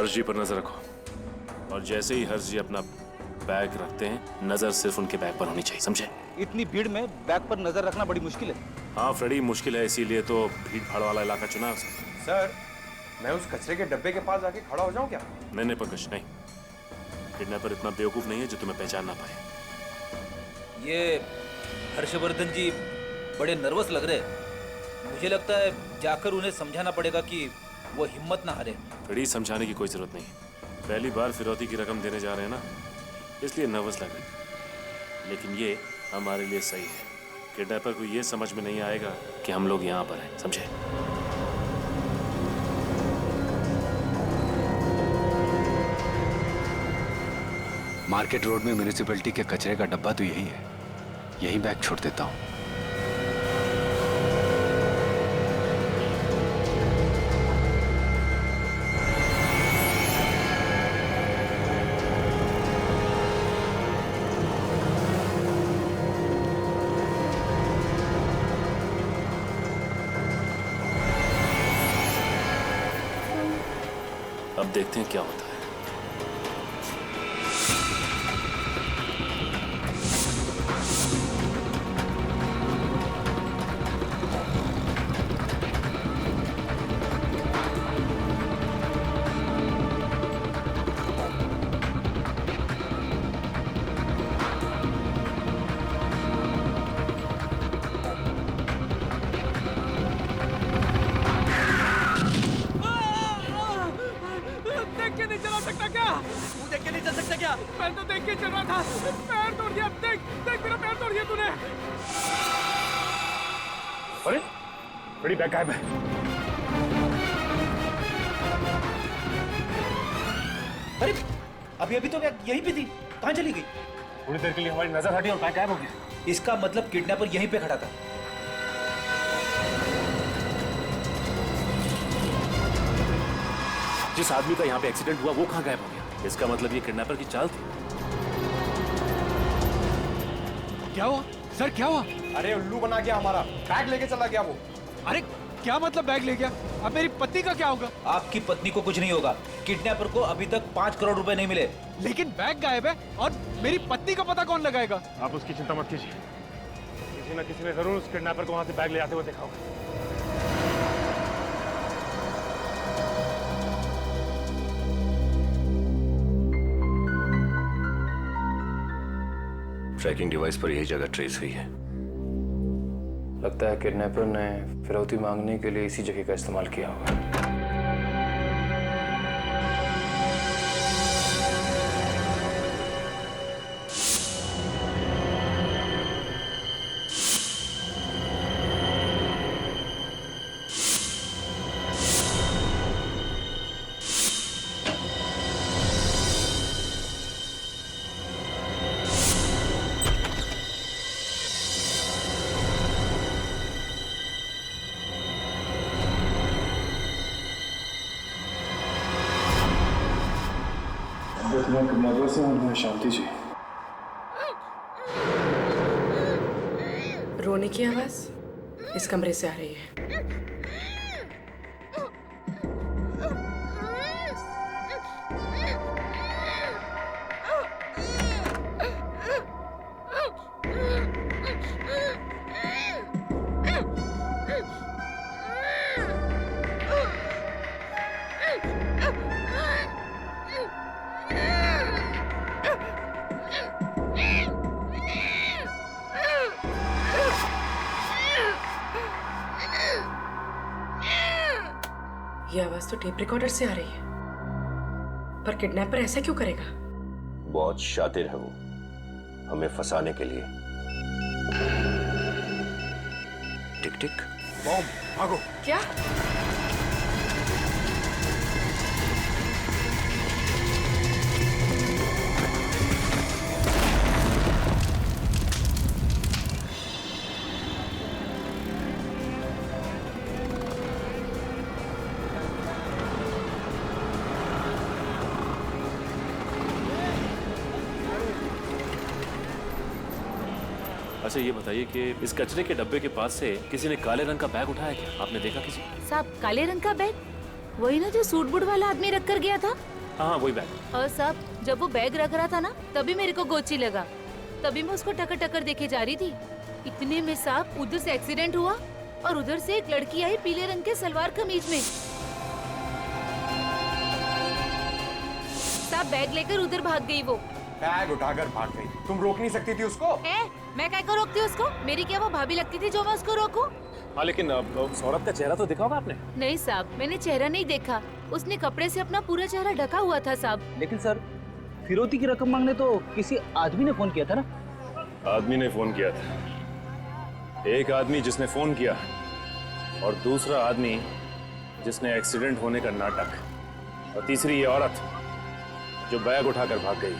हर्षजी पर नजर रखो और जैसे ही हर्षजी अपना बैग रखते हैं नजर सिर्फ उनके बैग पर होनी चाहिए, समझे? इतनी भीड़ में बैग पर नजर रखना बड़ी मुश्किल है। हाँ फ्रेडी, मुश्किल है, इसीलिए तो भीड़ भाड़ वाला इलाका चुना है उसने। सर, मैं उस कचरे के डब्बे के पास जाके खड़ा हो जाऊं क्या? नहीं पंकज, नहीं। किडनैपर इतना बेवकूफ नहीं है जो तुम्हें पहचान ना पाए। ये हर्षवर्धन जी बड़े नर्वस लग रहे हैं। मुझे लगता है जाकर उन्हें समझाना पड़ेगा कि वो हिम्मत ना हारे। फ्रेडी, समझाने की कोई जरूरत नहीं, पहली बार फिरौती की रकम देने जा रहे हैं ना, इसलिए नर्वस लग रहे हैं। लेकिन ये हमारे लिए सही है। किडनैपर को ये समझ में नहीं आएगा कि हम लोग यहाँ पर हैं, समझे? मार्केट रोड में म्यूनिसिपैलिटी के कचरे का डब्बा तो यही है, यही बैग छोड़ देता हूँ। अब देखते हैं क्या होता है। देख के नहीं चला सकता क्या? तू देख के नहीं चल सकता क्या? मैं तो देख के चल रहा था। पैर तोड़ दिया। देख देख मेरा पैर तोड़ दिया तूने। अरे बड़ी बैग गायब है। अरे अभी अभी तो यहीं पे थी, कहाँ चली गई? थोड़ी देर के लिए हमारी नजर हटी और बैग गायब हो गया। इसका मतलब किडनैपर यहीं पे खड़ा था। जिस आदमी का यहाँ पे एक्सीडेंट हुआ वो कहाँ गायब हो गया? इसका मतलब ये किडनैपर की चाल थी। क्या हुआ सर, क्या हुआ? अरे उल्लू बना गया हमारा, बैग लेके चला गया वो। अरे क्या मतलब बैग ले गया? अब मेरी पत्नी का क्या होगा? आपकी पत्नी को कुछ नहीं होगा। किडनैपर को अभी तक 5 करोड़ रुपए नहीं मिले। लेकिन बैग गायब है और मेरी पत्नी का पता कौन लगाएगा? आप उसकी चिंता मत कीजिए, किसी न किसी ने जरूर उस किडनैपर को वहां से बैग ले आते हुए देखा होगा। ट्रैकिंग डिवाइस पर यही जगह ट्रेस हुई है। लगता है किडनैपर ने फिरौती मांगने के लिए इसी जगह का इस्तेमाल किया होगा। से उन्हें शांति जी। रोने की आवाज इस कमरे से आ रही है। ये आवाज तो टेप रिकॉर्डर से आ रही है, पर किडनैपर ऐसा क्यों करेगा? बहुत शातिर है वो, हमें फंसाने के लिए। टिक टिक बॉम्ब, भागो। क्या? अच्छा ये बताइए कि इस कचरे के डब्बे के पास से किसी ने काले रंग का बैग उठाया क्या? आपने देखा किसी? साहब काले रंग का बैग? वही ना जो सूट बूट वाला आदमी रख कर गया था। हाँ वही बैग। और साहब जब वो बैग रख रहा था ना तभी मेरे को गोची लगा, तभी मैं उसको टकर टकर देखे जा रही थी। इतने में साहब उधर से एक्सीडेंट हुआ और उधर से एक लड़की आई पीले रंग के सलवार कमीज में। साहब बैग लेकर उधर भाग गई वो। बैग उठाकर भाग गई, तुम रोक नहीं सकती थी उसको? मैं क्या को रोकती उसको? मेरी क्या वो भाभी लगती थी जो मैं उसको रोकूं? हाँ लेकिन सौरभ का चेहरा तो देखा होगा आपने? नहीं साहब, मैंने चेहरा नहीं देखा, उसने कपड़े से अपना पूरा चेहरा ढका हुआ था साहब। लेकिन सर फिरौती की रकम मांगने तो किसी आदमी ने फोन किया था ना? आदमी ने फोन किया था, एक आदमी जिसने फोन किया और दूसरा आदमी जिसने एक्सीडेंट होने का नाटक, और तीसरी ये औरत जो बैग उठाकर भाग गई।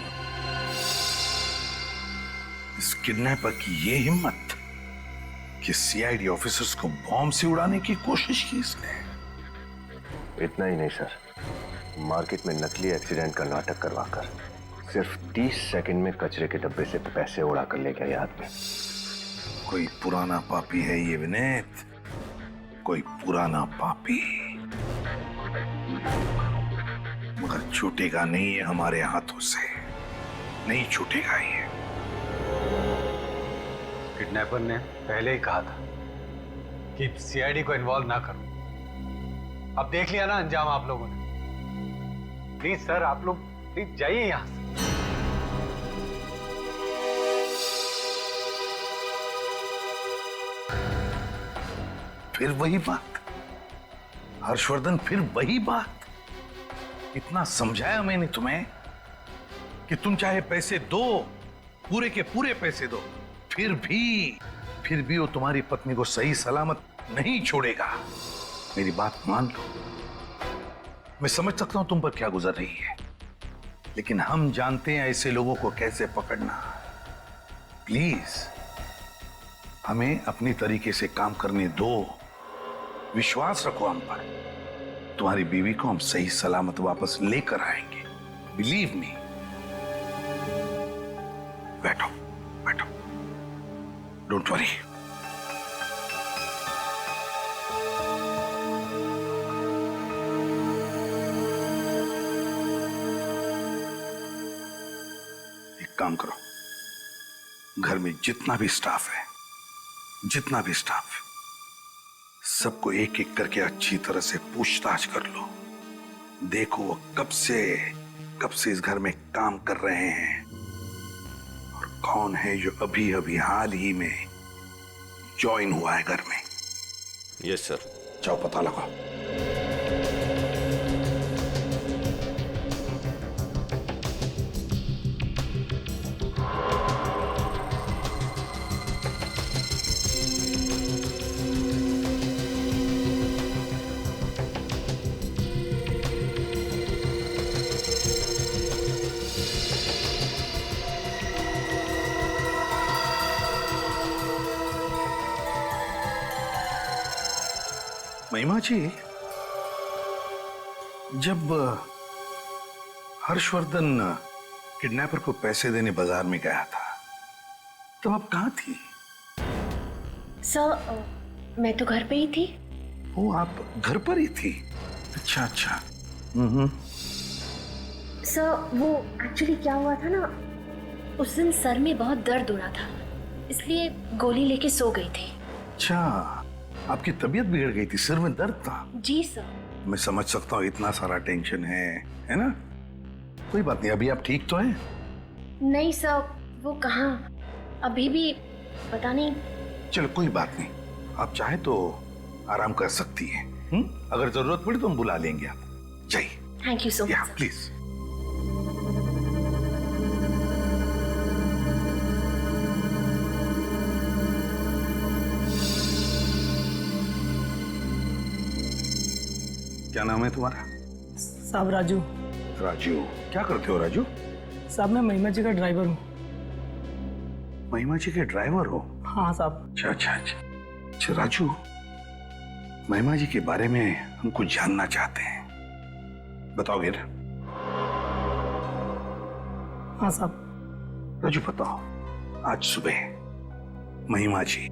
इस किडनैपर की ये हिम्मत कि सीआईडी ऑफिसर्स को बॉम्ब से उड़ाने की कोशिश की इसने। इतना ही नहीं सर, मार्केट में नकली एक्सीडेंट का नाटक करवाकर सिर्फ 30 सेकंड में कचरे के डब्बे से पैसे उड़ा कर ले गया ये आदमी। कोई पुराना पापी है ये विनीत, कोई पुराना पापी, मगर छूटेगा नहीं ये हमारे हाथों से, नहीं छूटेगा ये। किडनैपर ने पहले ही कहा था कि सीआईडी को इन्वॉल्व ना करो। अब देख लिया ना अंजाम आप लोगों ने। प्लीज सर, आप लोग प्लीज जाइए यहां से। फिर वही बात हर्षवर्धन, फिर वही बात। इतना समझाया मैंने तुम्हें कि तुम चाहे पैसे दो, पूरे के पूरे पैसे दो, फिर भी वो तुम्हारी पत्नी को सही सलामत नहीं छोड़ेगा। मेरी बात मान लो। मैं समझ सकता हूं तुम पर क्या गुजर रही है, लेकिन हम जानते हैं ऐसे लोगों को कैसे पकड़ना। प्लीज हमें अपनी तरीके से काम करने दो, विश्वास रखो हम पर। तुम्हारी बीवी को हम सही सलामत वापस लेकर आएंगे, बिलीव मी। बैठो बैठो, डोंट वरी। एक काम करो, घर में जितना भी स्टाफ है, सबको एक एक करके अच्छी तरह से पूछताछ कर लो। देखो वो कब से इस घर में काम कर रहे हैं और कौन है जो अभी अभी हाल ही में ज्वाइन हुआ है घर में। Yes sir. जाओ पता लगाओ। महिमा जी, जब हर्षवर्धन किडनैपर को पैसे देने बाजार में गया था तब आप कहाँ थी? सर मैं तो घर पे ही थी। वो आप घर पर ही थी? अच्छा। सर वो एक्चुअली क्या हुआ था ना, उस दिन सर में बहुत दर्द हो रहा था, इसलिए गोली लेके सो गई थी। अच्छा, आपकी तबीयत बिगड़ गई थी, सिर में दर्द था? जी सर। मैं समझ सकता हूँ, इतना सारा टेंशन है ना? कोई बात नहीं, अभी आप ठीक तो हैं? नहीं सर, वो कहाँ, अभी भी पता नहीं। चलो कोई बात नहीं, आप चाहे तो आराम कर सकती हैं। अगर जरूरत पड़ी तो हम बुला लेंगे आप। जाइए। Thank you so much. Please. क्या नाम है तुम्हारा? साहब राजू। राजू, क्या करते हो राजू? साहब मैं महिमा जी का ड्राइवर हूँ। महिमा जी के ड्राइवर हो? हाँ साहब। अच्छा राजू, महिमा जी के बारे में हम कुछ जानना चाहते हैं, बताओगे ना? हाँ साहब। राजू बताओ, आज सुबह महिमा जी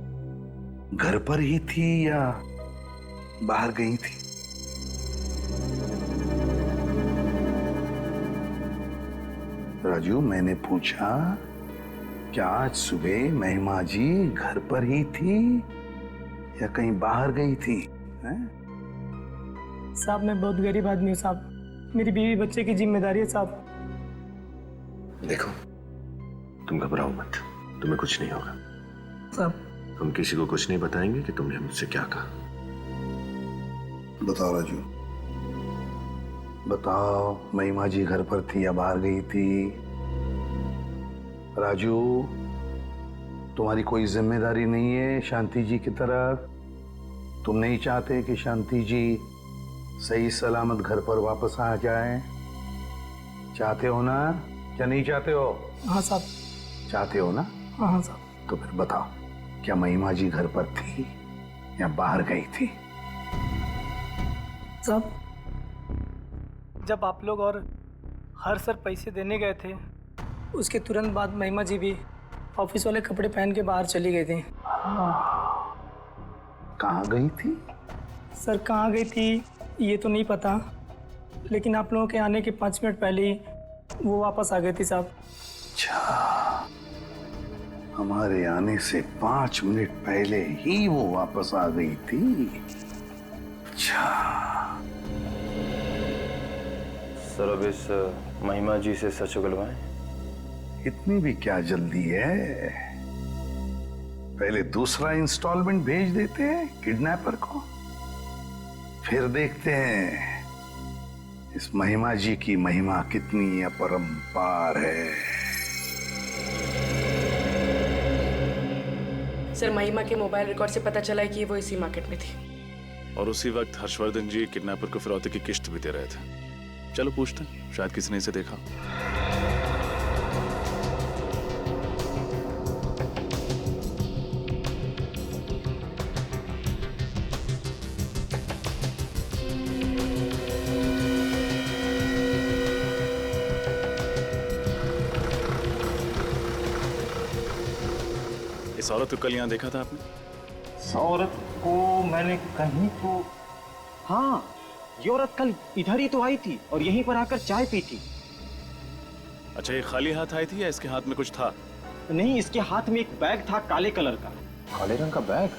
घर पर ही थी या बाहर गई थी? राजू, मैंने पूछा क्या आज सुबह महिमा जी घर पर ही थी या कहीं बाहर गई थी? साहब मैं बहुत गरीब आदमी हूँ साहब, मेरी बीवी बच्चे की जिम्मेदारी है साहब। देखो, तुम घबराओ मत, तुम्हें कुछ नहीं होगा साहब। हम किसी को कुछ नहीं बताएंगे कि तुमने मुझसे क्या कहा। बताओ राजू, बताओ, महिमा जी घर पर थी या बाहर गई थी? राजू, तुम्हारी कोई जिम्मेदारी नहीं है शांति जी की तरफ? तुम नहीं चाहते कि शांति जी सही सलामत घर पर वापस आ जाए? चाहते हो ना, क्या नहीं चाहते हो? हाँ साहब। चाहते हो ना? हाँ साहब। तो फिर बताओ, क्या महिमा जी घर पर थी या बाहर गई थी? साहब, जब आप लोग और हर सर पैसे देने गए थे, उसके तुरंत बाद महिमा जी भी ऑफिस वाले कपड़े पहन के बाहर चली गई थी। कहाँ गई थी? सर कहाँ गई थी ये तो नहीं पता, लेकिन आप लोगों के आने के 5 मिनट पहले ही वो वापस आ गई थी साहब। अच्छा, हमारे आने से 5 मिनट पहले ही वो वापस आ गई थी। अच्छा सर, अब इस महिमा जी से सच उगलवाएं। इतनी भी क्या जल्दी है? पहले दूसरा इंस्टॉलमेंट भेज देते हैं किडनैपर को, फिर देखते हैं इस महिमा जी की महिमा कितनी अपरंपार है। सर, महिमा के मोबाइल रिकॉर्ड से पता चला है कि वो इसी मार्केट में थी। और उसी वक्त हर्षवर्धन जी किडनैपर को फिरौती की किश्त भी दे रहे थे। चलो पूछते हैं, शायद किसी ने इसे देखा। इस औरत को कल यहाँ देखा था आपने? इस औरत को मैंने कहीं तो, हाँ, ये औरत कल इधर ही तो आई थी और यहीं पर आकर चाय पी थी। अच्छा, ये खाली हाथ आई थी या इसके हाथ में कुछ था? नहीं, इसके हाथ में एक बैग था काले कलर का। काले रंग का बैग?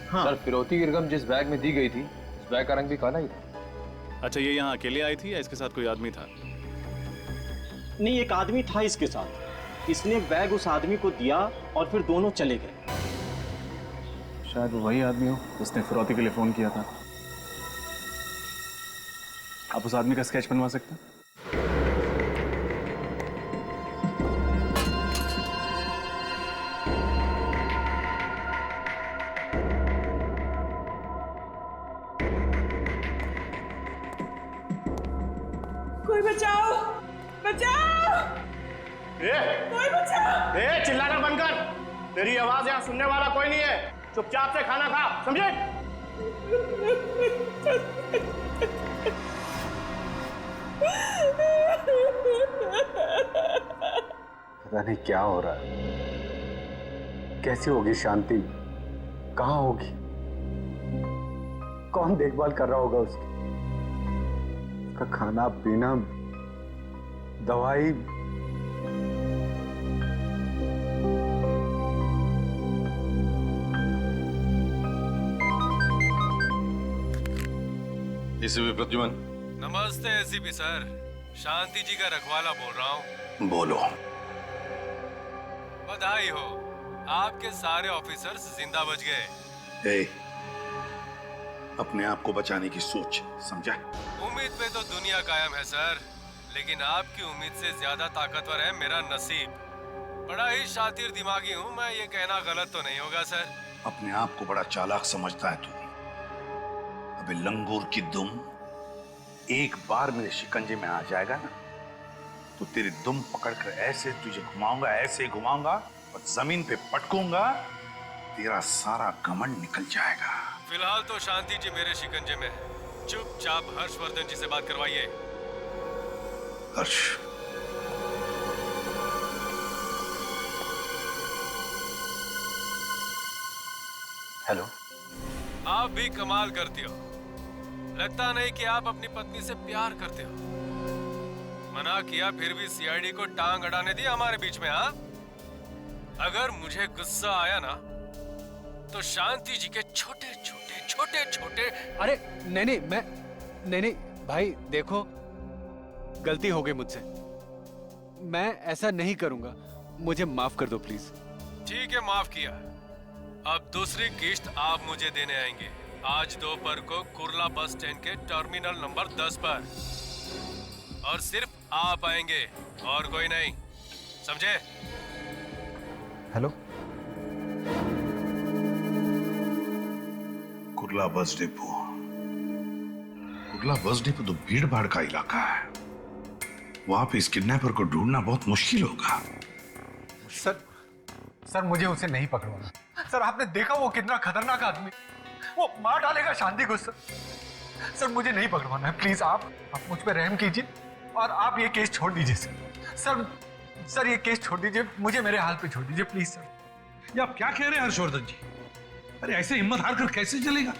हाँ। सर, फिरौती की रकम जिस बैग में दी गई थी, उस बैग का रंग भी काला ही था। अच्छा, ये यहाँ अकेले आई थी या इसके साथ कोई आदमी था? नहीं, एक आदमी था इसके साथ। इसने बैग उस आदमी को दिया और फिर दोनों चले गए। शायद वो वही आदमी हो जिसने फिरौती के लिए फोन किया था। आप उस आदमी का स्केच बनवा सकते हैं? कोई बचाओ, बचाओ, कोई बचाओ। चिल्लाना बंद कर, तेरी आवाज यहाँ सुनने वाला कोई नहीं है। चुपचाप से खाना खा, समझे? पता नहीं क्या हो रहा है, कैसी होगी शांति, कहाँ होगी, कौन देखभाल कर रहा होगा उसकी, उसका खाना पीना, दवाई। एसीपी प्रद्युमन। नमस्ते एसीपी सर, शांति जी का रखवाला बोल रहा हूँ। बोलो। बधाई हो, आपके सारे ऑफिसर्स जिंदा बच गए। ए, अपने आप को बचाने की सोच, समझा? उम्मीद पे तो दुनिया कायम है सर, लेकिन आपकी उम्मीद से ज्यादा ताकतवर है मेरा नसीब। बड़ा ही शातिर दिमागी हूँ मैं, ये कहना गलत तो नहीं होगा सर? अपने आप को बड़ा चालाक समझता है तू। अबे लंगूर की दुम, एक बार मेरे शिकंजे में आ जाएगा ना, तो तेरी दुम पकड़कर ऐसे तुझे घुमाऊंगा, ऐसे घुमाऊंगा और जमीन पे पटकूंगा, तेरा सारा घमंड निकल जाएगा। फिलहाल तो शांति जी मेरे शिकंजे में है। चुपचाप हर्षवर्धन जी से बात करवाइए। हर्ष, हेलो। आप भी कमाल करती हो, लगता नहीं कि आप अपनी पत्नी से प्यार करते हो। मना किया फिर भी सीआईडी को टांग अड़ाने दी हमारे बीच में। हाँ, अगर मुझे गुस्सा आया ना तो शांति जी के छोटे छोटे। अरे नहीं भाई देखो, गलती हो गई मुझसे, मैं ऐसा नहीं करूंगा, मुझे माफ कर दो प्लीज। ठीक है, माफ किया। अब दूसरी किस्त आप मुझे देने आएंगे आज दोपहर को कुर्ला बस स्टैंड के टर्मिनल नंबर 10 पर, और सिर्फ आप आएंगे और कोई नहीं, समझे? हेलो, कुर्ला बस डिपो तो भीड़ भाड़ का इलाका है, वहां पे इस किडनैपर को ढूंढना बहुत मुश्किल होगा। सर मुझे उसे नहीं पकड़वाना। सर आपने देखा वो कितना खतरनाक आदमी, वो मार डालेगा शांति को। सर मुझे नहीं पकड़वाना है, प्लीज आप मुझ पर रहम कीजिए और आप ये केस छोड़ दीजिए सर ये केस छोड़ दीजिए, मुझे मेरे हाल पे छोड़ दीजिए प्लीज सर। ये आप क्या कह रहे हैं हर्षवर्धन जी? अरे ऐसे हिम्मत हार कर कैसे चलेगा?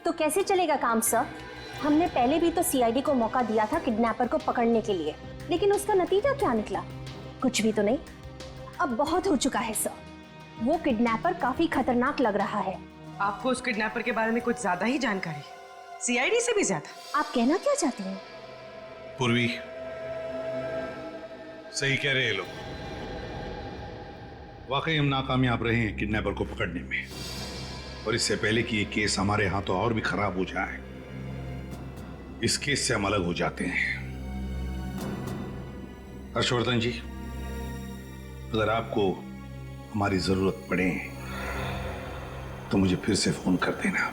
तो कैसे चलेगा काम सर? हमने पहले भी तो सीआईडी को मौका दिया था किडनैपर को पकड़ने के लिए, लेकिन उसका नतीजा क्या निकला? कुछ भी तो नहीं। अब बहुत हो चुका है सर, वो किडनैपर काफी खतरनाक लग रहा है। आपको उस किडनैपर के बारे में कुछ ज्यादा ही जानकारी है, सीआईडी से भी ज्यादा। आप कहना क्या चाहती हैं? पूर्वी, सही कह रहे हैं लोग, वाकई हम नाकामयाब रहे हैं किडनैपर को पकड़ने में, और इससे पहले कि ये केस हमारे हाथों और भी खराब हो जाए, इस केस से हम अलग हो जाते हैं। हर्षवर्धन जी, अगर आपको हमारी जरूरत पड़े तो मुझे फिर से फोन कर देना।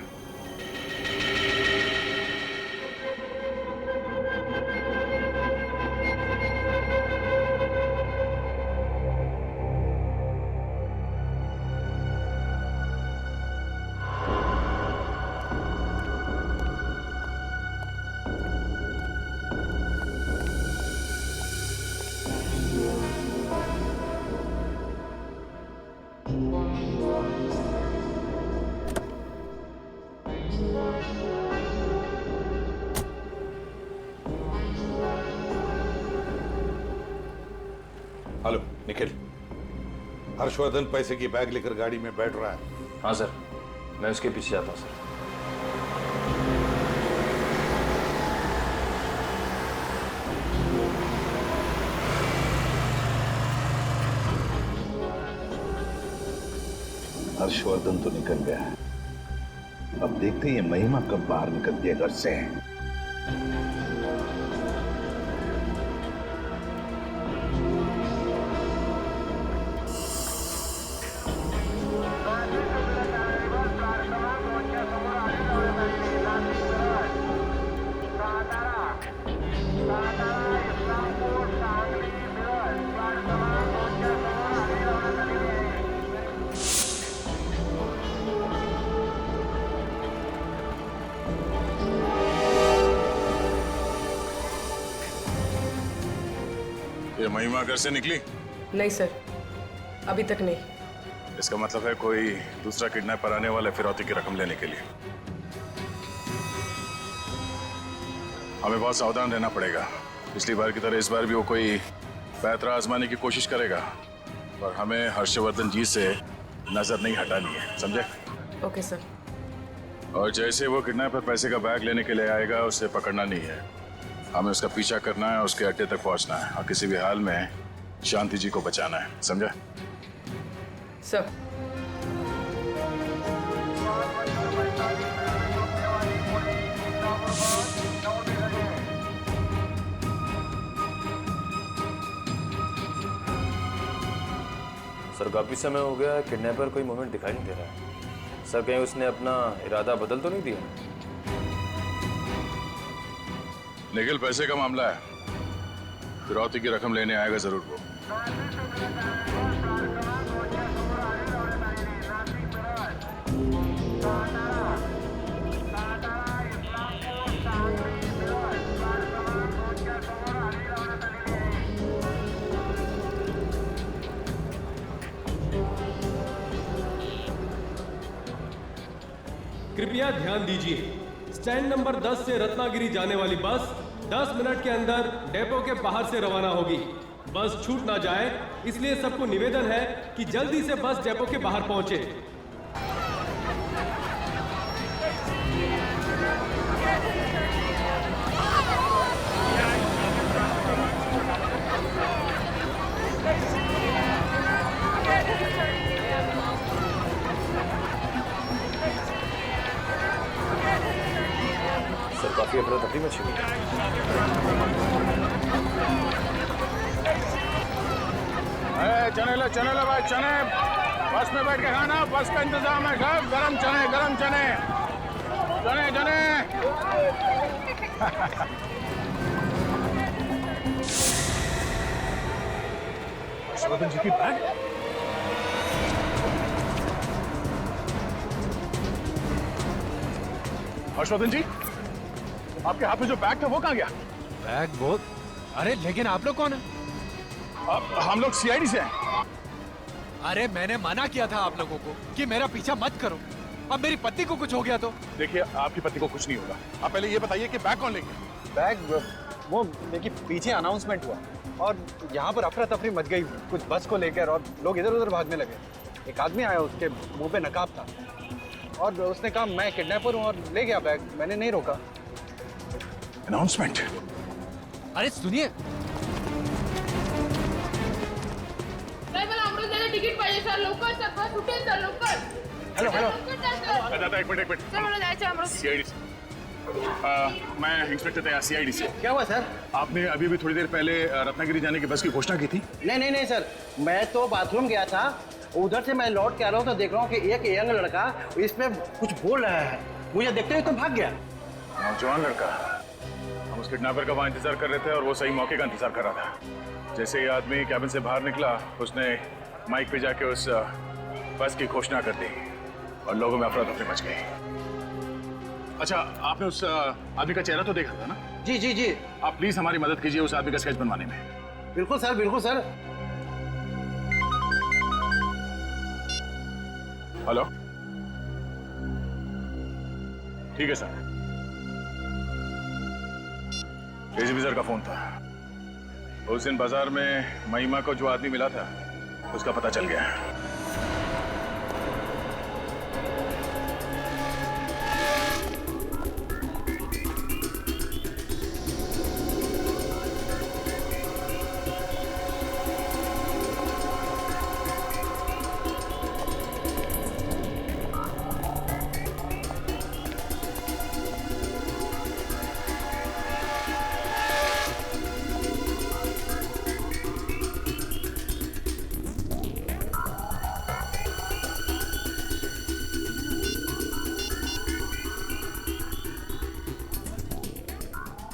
हेलो निखिल, हर्षवर्धन पैसे की बैग लेकर गाड़ी में बैठ रहा है। हाँ सर, मैं उसके पीछे आता हूँ सर। हर्षवर्धन तो निकल गया है, अब देखते हैं ये महिमा कब बाहर निकलती है घर से। ये महिमा घर से निकली? नहीं सर, अभी तक नहीं। इसका मतलब है कोई दूसरा किडनैपर आने वाला है फिरौती की रकम लेने के लिए। हमें बहुत सावधान रहना पड़ेगा। पिछली बार की तरह इस बार भी वो कोई पैतरा आजमाने की कोशिश करेगा, और हमें हर्षवर्धन जी से नजर नहीं हटानी है, समझे? Okay sir. और जैसे वो किडनैपर पैसे का बैग लेने के लिए आएगा, उसे पकड़ना नहीं है, हमें उसका पीछा करना है, उसके अड्डे तक पहुंचना है, और किसी भी हाल में शांति जी को बचाना है, समझा? सर। सर काफी समय हो गया, किडनैपर कोई मूवमेंट दिखाई नहीं दे रहा है। सर कहीं उसने अपना इरादा बदल तो नहीं दिया? निखिल, पैसे का मामला है, फिरौती की रकम लेने आएगा जरूर वो। कृपया ध्यान दीजिए, स्टैंड नंबर 10 से रत्नागिरी जाने वाली बस 10 मिनट के अंदर डेपो के बाहर से रवाना होगी। बस छूट ना जाए, इसलिए सबको निवेदन है कि जल्दी से बस डेपो के बाहर पहुंचे। सर काफी अफरा तफरी मची हुई है। चने लो भाई, चने बस में बैठ के खाना, बस का इंतजाम है सब। गरम चने, गरम चने, चने चने। हर्षवर्धन जी की बैग। हर्षवर्धन जी, आपके हाथ में जो बैग था वो कहाँ गया? बैग वो? अरे लेकिन आप लोग कौन है? हम लोग सीआईडी से हैं। अरे मैंने मना किया था आप लोगों को कि मेरा पीछा मत करो। अब मेरी पत्नी को कुछ हो गया तो? देखिए, आपकी पत्नी को कुछ नहीं होगा। आप पहले ये बताइए कि बैग कौन ले गया? बैग वो देखिए पीछे अनाउंसमेंट हुआ और यहाँ पर अफरा तफरी मच गई कुछ बस को लेकर और लोग इधर उधर भागने लगे। एक आदमी आया, उसके मुंह पे नकाब था और उसने कहा मैं किडनैपर हूँ और ले गया बैग। मैंने नहीं रोका। अनाउंसमेंट? अरे सुनिए, तिकीट पाहिजे सर, लवकर सर, बस उठेल सर, लवकर। हेलो हेलो, सर एक मिनट मला जायचं अमृत। सीआईडी से। मैं इंस्पेक्टर तैयार सीआईडी से। क्या हुआ सर? आपने अभी भी थोड़ी देर पहले रत्नागिरी जाने की बस की घोषणा की थी। नहीं सर, मैं तो बाथरूम गया था, उधर से मैं लौट के आ रहा हूँ तो देख रहा हूँ कि एक यंग लड़का इस पे कुछ बोल रहा है। मुझे देखते ही तो भाग गया। नौजवान लड़का? हम उस किडनैपर का वहाँ इंतजार कर रहे थे और वो सही मौके का इंतजार कर रहा था। जैसे ही आदमी कैबिन से बाहर निकला, उसने माइक पे जाके उस बस की घोषणा कर दी और लोगों में अफरा तफरी मच गई। अच्छा, आपने उस आदमी का चेहरा तो देखा था ना? जी। आप प्लीज हमारी मदद कीजिए उस आदमी का स्केच बनवाने में। बिल्कुल सर, बिल्कुल सर। हेलो, ठीक है सर। एसीपी सर का फोन था। उस दिन बाजार में महिमा को जो आदमी मिला था उसका पता चल गया।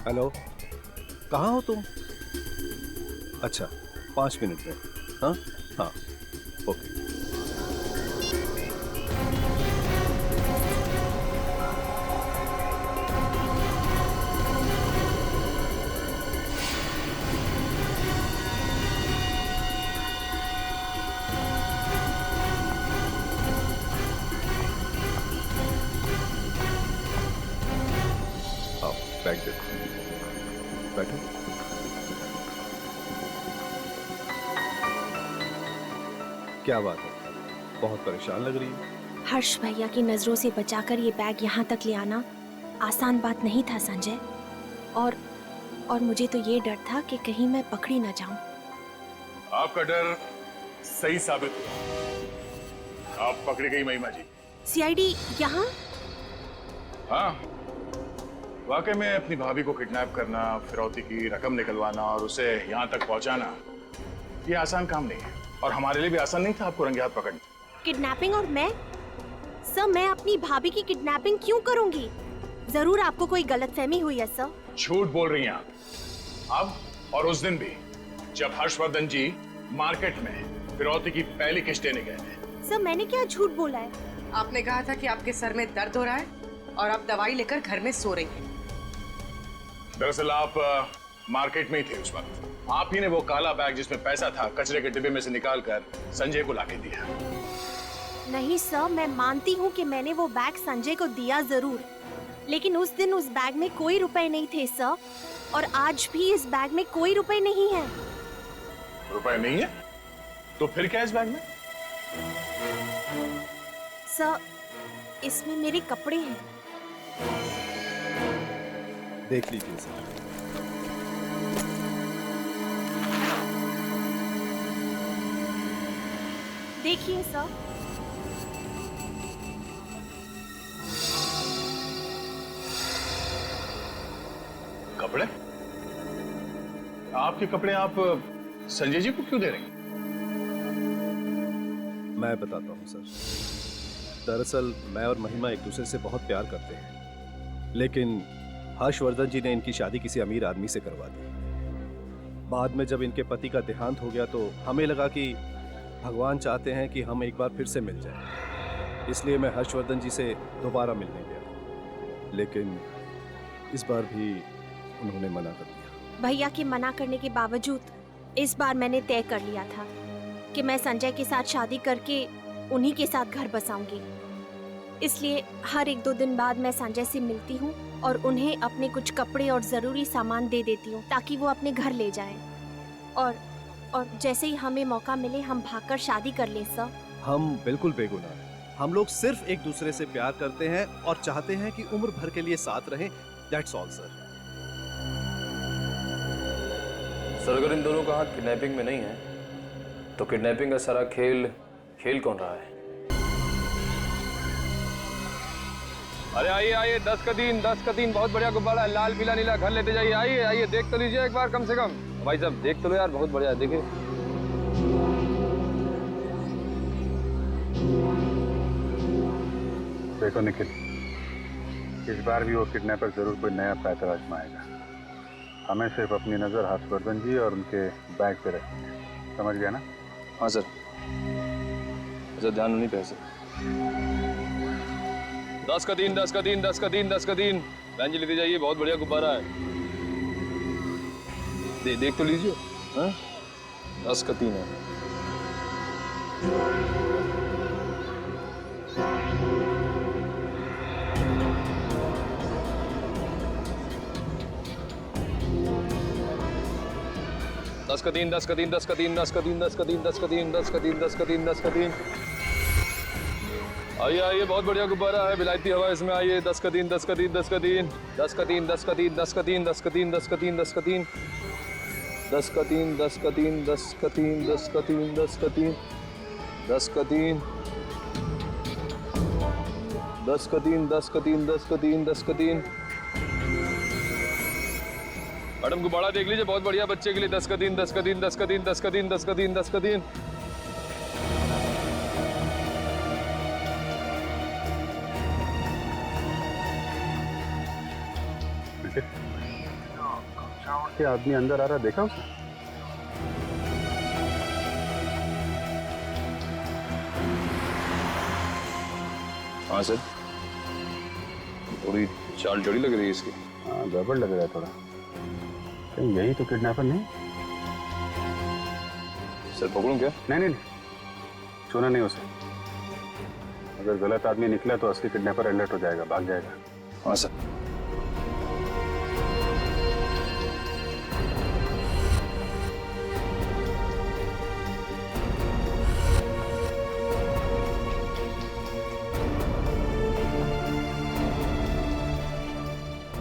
हेलो, कहाँ हो तुम? अच्छा, 5 मिनट में। हाँ हाँ, ओके। आओ, बैग देखो। बैठो। क्या बात है, बहुत परेशान लग रही है। हर्ष भैया की नजरों से बचाकर ये बैग यहाँ तक ले आना आसान बात नहीं था संजय। और मुझे तो ये डर था कि कहीं मैं पकड़ी ना जाऊं। आपका डर सही साबित हुआ। आप पकड़ी गई महिमा जी। सीआईडी यहाँ? हाँ, वाकई में अपनी भाभी को किडनैप करना, फिरौती की रकम निकलवाना और उसे यहाँ तक पहुँचाना, ये आसान काम नहीं है और हमारे लिए भी आसान नहीं था आपको रंगे हाथ पकड़ना। किडनैपिंग? और मैं सर, मैं अपनी भाभी की किडनैपिंग क्यों करूंगी? जरूर आपको कोई गलतफहमी हुई है सर। झूठ बोल रही हैं आप। अब और उस दिन भी जब हर्षवर्धन जी मार्केट में फिरौती की पहली किस्त देने गए थे। सर मैंने क्या झूठ बोला है? आपने कहा था कि आपके सर में दर्द हो रहा है और आप दवाई लेकर घर में सो रही हैं। दरअसल आप मार्केट में ही थे उस वक्त। आप ही ने वो काला बैग जिसमें पैसा था कचरे के डिब्बे में से निकालकर संजय को लाके दिया। नहीं सर, मैं मानती हूँ कि मैंने वो बैग संजय को दिया जरूर, लेकिन उस दिन उस बैग में कोई रुपए नहीं थे सर। और आज भी इस बैग में कोई रुपए नहीं है। रुपए नहीं है तो फिर क्या इस बैग में? सर, इसमें मेरे कपड़े हैं। देख लीजिए सर। देखिए सर। कपड़े? आपके कपड़े आप संजय जी को क्यों दे रही हैं? मैं बताता हूँ सर। दरअसल मैं और महिमा एक दूसरे से बहुत प्यार करते हैं, लेकिन हर्षवर्धन जी ने इनकी शादी किसी अमीर आदमी से करवा दी। बाद में जब इनके पति का देहांत हो गया तो हमें लगा कि भगवान चाहते हैं कि हम एक बार फिर से मिल जाएं। इसलिए मैं हर्षवर्धन जी से दोबारा मिलने गया, लेकिन इस बार भी उन्होंने मना कर दिया। भैया के मना करने के बावजूद इस बार मैंने तय कर लिया था कि मैं संजय के साथ शादी करके उन्हीं के साथ घर बसाऊंगी। इसलिए हर 1-2 दिन बाद मैं संजय से मिलती हूँ और उन्हें अपने कुछ कपड़े और जरूरी सामान दे देती हूँ ताकि वो अपने घर ले जाएं। और जैसे ही हमें मौका मिले हम भागकर शादी कर लें सर। हम बिल्कुल बेगुनाह हैं। हम लोग सिर्फ एक दूसरे से प्यार करते हैं और चाहते हैं कि उम्र भर के लिए साथ रहें। That's all sir. सर, अगर इन दोनों का हाथ किडनैपिंग में नहीं है तो किडनैपिंग का सारा खेल कौन रहा है? अरे आइए आइए, 10 का दिन बहुत बढ़िया गुब्बारा है, लाल पीला नीला, घर लेते जाइए। आइए आइए, देख तो लीजिए एक बार कम से कम। भाई साहब देख तो लो यार, बहुत बढ़िया है, देखिए। देखो निखिल, इस बार भी वो किडनैपर जरूर कोई नया पैतरा आजमाएगा। हमें सिर्फ अपनी नजर हर्षवर्धन जी और उनके बैग पे रखनी है, समझ गया ना? हाँ सर। अच्छा, ध्यान नहीं पे सर। 10 का दिन बहन जी लेते जाइए, बहुत बढ़िया गुब्बारा है। देख तो लीजिए। हाँ, 10 का 3 है। दस का दिन। आइए आइए, बहुत बढ़िया गुब्बारा है, विलायती हवा इसमें। आइए, 10 का दिन। मैडम गुब्बारा देख लीजिए, बहुत बढ़िया बच्चे के लिए। 10 का दिन। के आदमी अंदर आ रहा, देखा उसने? हाँ सर, थोड़ी चाल चढ़ी लग रही है इसकी। हाँ, गड़बड़ लग रहा है थोड़ा। कहीं यही तो किडनैपर नहीं? सर पकड़ूं क्या? नहीं, छूना नहीं उसे। अगर गलत आदमी निकला तो असली किडनैपर अलर्ट हो जाएगा, भाग जाएगा। हाँ सर।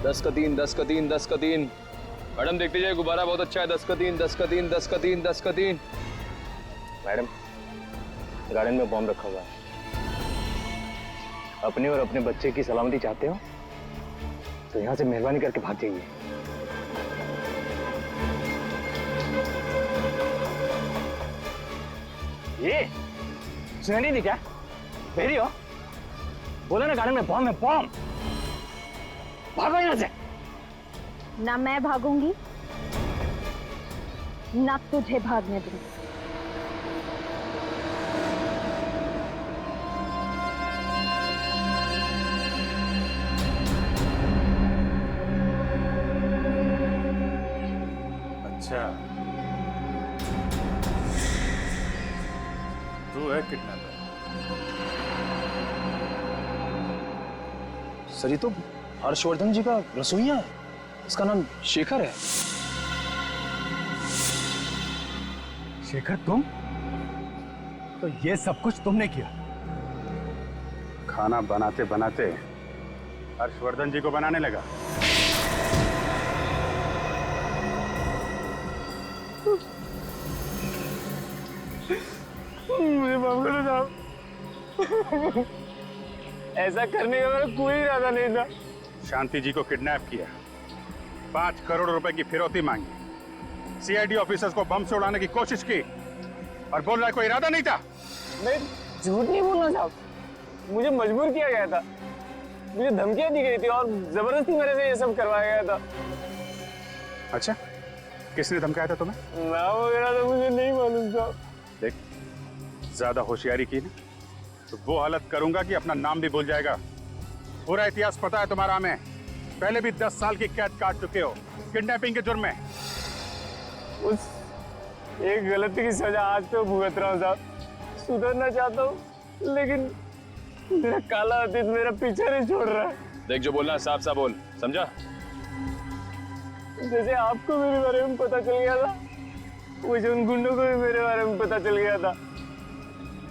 दस का दिन। मैडम देखते जाइए, गुब्बारा बहुत अच्छा है। 10 का दिन। मैडम, गार्डन में बॉम्ब रखा हुआ है। अपने और अपने बच्चे की सलामती चाहते हो तो यहाँ से मेहरबानी करके भाग जाइए। ये सुनाई नहीं क्या? बहरी हो? बोला ना गार्डन में बॉम्ब है, बॉम्ब। भागो यहाँ से। ना मैं भागूंगी, ना तुझे भागने दूंगी। अच्छा, तू है किडनैपर? सर, ये तो हर्षवर्धन जी का रसोइया है। उसका नाम शेखर है। शेखर तुम? तो ये सब कुछ तुमने किया? खाना बनाते बनाते हर्षवर्धन जी को बनाने लगा। मुझे माफ करो साहब, ऐसा करने का मेरा कोई इरादा नहीं था। शांति जी को किडनैप किया, 5 करोड़ रुपए की फिरौती मांगी, सीआईडी ऑफिसर्स को बम से उड़ाने की कोशिश की और बोल रहा है कोई इरादा नहीं था। मैं झूठ नहीं बोलना साहब, मुझे मजबूर किया गया था, मुझे धमकियां दी गई थी और जबरदस्ती मेरे से ये सब करवाया गया था। अच्छा, किसने धमकाया था तुम्हें? नाम वगैरह तो मुझे नहीं मालूम था। देख, ज्यादा होशियारी की ना तो वो हालत करूंगा कि अपना नाम भी भूल जाएगा। पूरा इतिहास पता है तुम्हारा हमें, पहले भी 10 साल की कैद काट चुके हो किडनैपिंग के जुर्म में। उस एक गलती की सजा आज तो भुगत रहा हूँ साहब, सुधरना चाहता हूँ लेकिन मेरा काला अतीत मेरा पीछा नहीं छोड़ रहा है। देख, जो बोलना साफ साफ बोल, समझा? जैसे आपको मेरे बारे में पता चल गया था, वैसे उन गुंडों को भी मेरे बारे में पता चल गया था।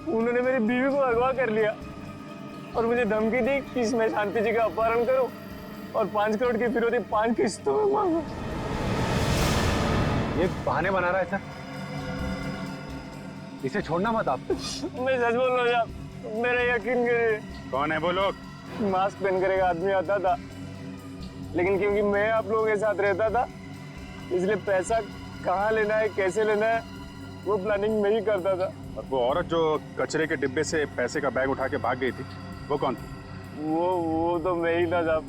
उन्होंने मेरी बीवी को अगवा कर लिया और मुझे धमकी दी कि मैं शांति जी का अपहरण करूं और 5 करोड़ की फिरौती 5 किस्तों में मांगू। ये बहाने बना रहा है सर, इसे छोड़ना मत आप। मैं सच बोल रहा हूँ, मेरा यकीन करिए। कौन है वो लोग? मास्क पहन कर एक आदमी आता था, लेकिन क्योंकि मैं आप लोगों के साथ रहता था इसलिए पैसा कहाँ लेना है, कैसे लेना है, वो प्लानिंग मैं ही करता था। और वो औरत जो कचरे के डिब्बे से पैसे का बैग उठा के भाग गई थी, वो कौन थी? वो तो मैं ही था साहब।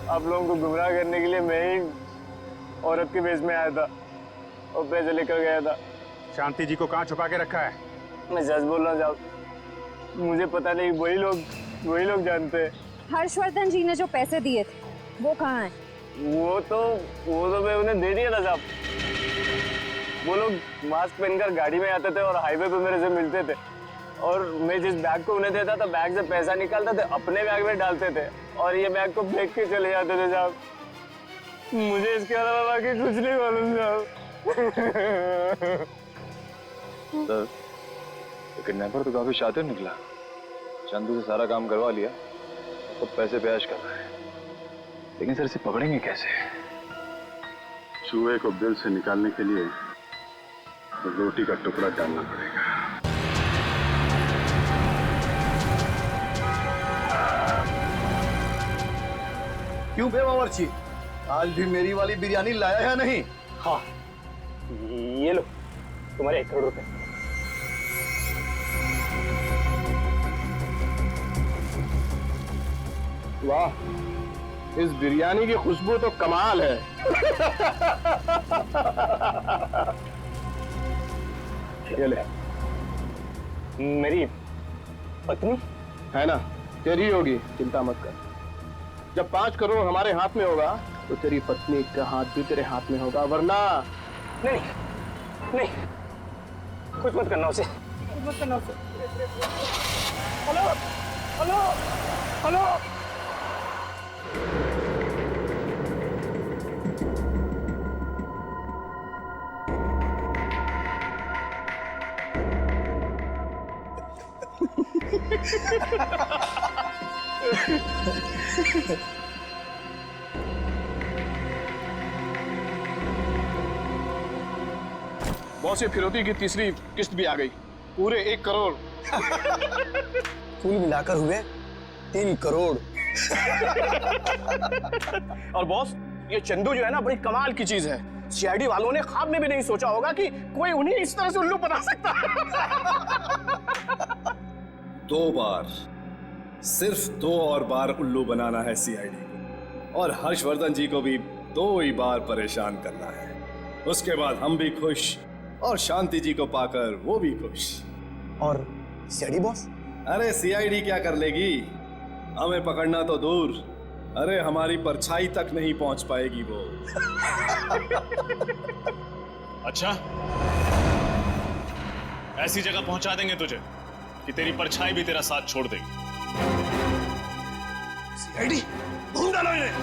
आप लोगों को गुमराह करने के लिए मैं ही औरत के वेश में आया था और पैसे लेकर गया था। शांति जी को कहाँ छुपा के रखा है? मैं सच बोल रहा हूँ साहब, मुझे पता नहीं, वही लोग जानते हैं। हर्षवर्धन जी ने जो पैसे दिए थे वो कहाँ है? वो तो मैं उन्हें दे दिया था साहब। वो लोग मास्क पहनकर गाड़ी में आते थे और हाईवे पे मेरे से मिलते थे और मैं जिस बैग को उन्हें देता था बैग से पैसा निकालते थे, अपने बैग में डालते थे और ये बैग को फेंक के चले जाते थे साहब। मुझे इसके अलावा बाकी कुछ नहीं मालूम साहब। सर, किडनैपर तो काफी शातिर निकला, चंदू से सारा काम करवा लिया, तो पैसे पे ऐश कर रहा है। लेकिन सर इसे पकड़ेंगे कैसे? चूहे को बिल से निकालने के लिए रोटी का टुकड़ा डालना पड़ेगा। क्यों बे बावर्ची, आज भी मेरी वाली बिरयानी लाया है नहीं? हाँ, ये लो तुम्हारे 1 करोड़ रुपए। वाह, इस बिरयानी की खुशबू तो कमाल है। ये ले। मेरी पत्नी है ना, तेरी होगी, चिंता मत कर। जब 5 करोड़ हमारे हाथ में होगा तो तेरी पत्नी का हाथ भी तेरे हाथ में होगा, वरना नहीं, कुछ मत करना उसे, कुछ मत करना उसे। Hello hello hello. बॉस, ये फिरौती की तीसरी किस्त भी आ गई, पूरे 1 करोड़। कुल मिलाकर हुए 3 करोड़। और बॉस, ये चंदू जो है ना, बड़ी कमाल की चीज है। सीआईडी वालों ने ख्वाब में भी नहीं सोचा होगा कि कोई उन्हें इस तरह से उल्लू बना सकता है। 2 बार, सिर्फ 2 और बार उल्लू बनाना है सीआईडी को, और हर्षवर्धन जी को भी 2 ही बार परेशान करना है। उसके बाद हम भी खुश और शांति जी को पाकर वो भी खुश। और सीआईडी बॉस? अरे सीआईडी क्या कर लेगी, हमें पकड़ना तो दूर, अरे हमारी परछाई तक नहीं पहुंच पाएगी वो। अच्छा, ऐसी जगह पहुंचा देंगे तुझे कि तेरी परछाई भी तेरा साथ छोड़ देगी। सीआईडी ढूंढ डालो इन्हें।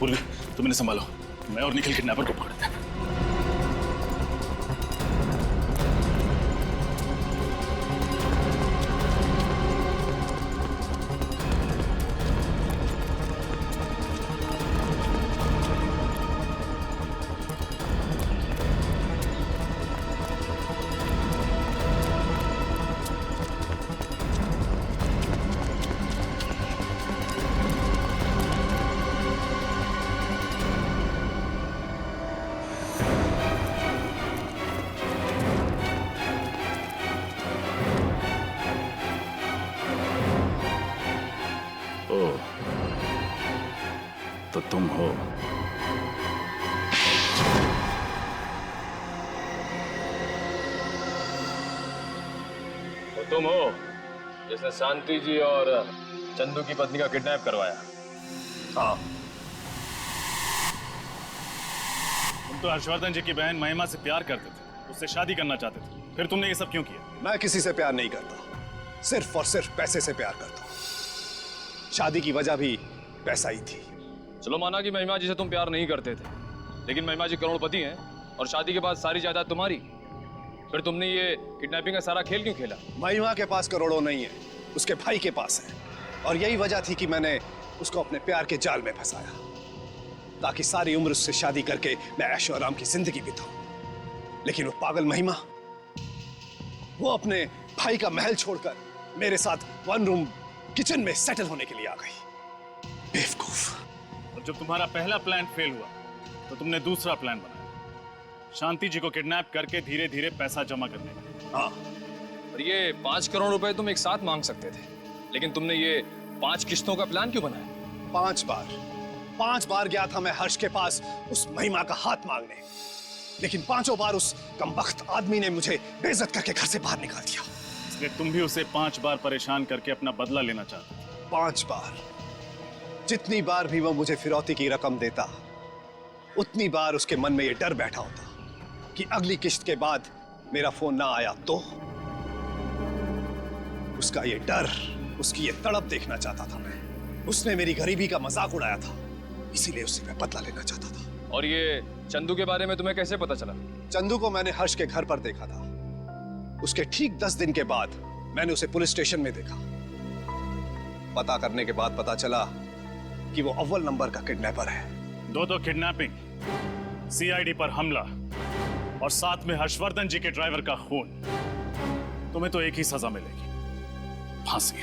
पूर्वी तुम इन्हें संभालो, मैं और निखिल किडनैपर को पकड़ते हैं। तो तुम हो। तो तुम हो जिसने शांति जी और चंदू की पत्नी का किडनैप करवाया? हाँ। तुम तो हर्षवर्धन जी की बहन महिमा से प्यार करते थे, उससे शादी करना चाहते थे, फिर तुमने ये सब क्यों किया? मैं किसी से प्यार नहीं करता, सिर्फ और सिर्फ पैसे से प्यार करता हूँ। शादी की वजह भी पैसा ही थी। चलो माना कि महिमा जी से तुम प्यार नहीं करते थे, लेकिन महिमा जी करोड़पति हैं और शादी के बाद सारी जायदाद तुम्हारी, फिर तुमने ये किडनैपिंग का सारा खेल क्यों खेला? महिमा के पास करोड़ों नहीं है, उसके भाई के पास है, और यही वजह थी कि मैंने उसको अपने प्यार के जाल में फंसाया, ताकि सारी उम्र उससे शादी करके मैं ऐशो आराम की जिंदगी बिताऊं। लेकिन वो पागल महिमा, वो अपने भाई का महल छोड़कर मेरे साथ 1 रूम किचन में सेटल होने के लिए आ गई। बेवकूफ। और जब तुम्हारा पहला प्लान फेल हुआ तो तुमने दूसरा प्लान बनाया, शांति जी को किडनैप करके धीरे धीरे पैसा जमा करने का। हाँ, और ये 5 करोड़ रुपए तुम एक साथ मांग सकते थे, लेकिन तुमने ये 5 किस्तों का प्लान क्यों बनाया? 5 बार गया था मैं हर्ष के पास उस महिमा का हाथ मांगने, लेकिन 5 बार उस कमबख्त आदमी ने मुझे बेइज्जत करके घर से बाहर निकाल दिया। इसलिए तुम भी उसे 5 बार परेशान करके अपना बदला लेना चाहते थे। 5 बार। जितनी बार भी वो मुझे फिरौती की रकम देता, उतनी बार उसके मन में ये डर बैठा होता कि अगली किश्त के बाद मेरा फोन ना आया तो। उसका ये डर, उसकी ये तड़प देखना चाहता था मैं। उसने मेरी गरीबी का मजाक उड़ाया था, इसीलिए उससे मैं बदला लेना चाहता था। और ये चंदू के बारे में तुम्हें कैसे पता चला? चंदू को मैंने हर्ष के घर पर देखा था। उसके ठीक 10 दिन के बाद मैंने उसे पुलिस स्टेशन में देखा। पता करने के बाद पता चला कि वो अव्वल नंबर का किडनैपर है। दो किडनैपिंग, सीआईडी पर हमला और साथ में हर्षवर्धन जी के ड्राइवर का खून। तुम्हें तो एक ही सजा मिलेगी, फांसी।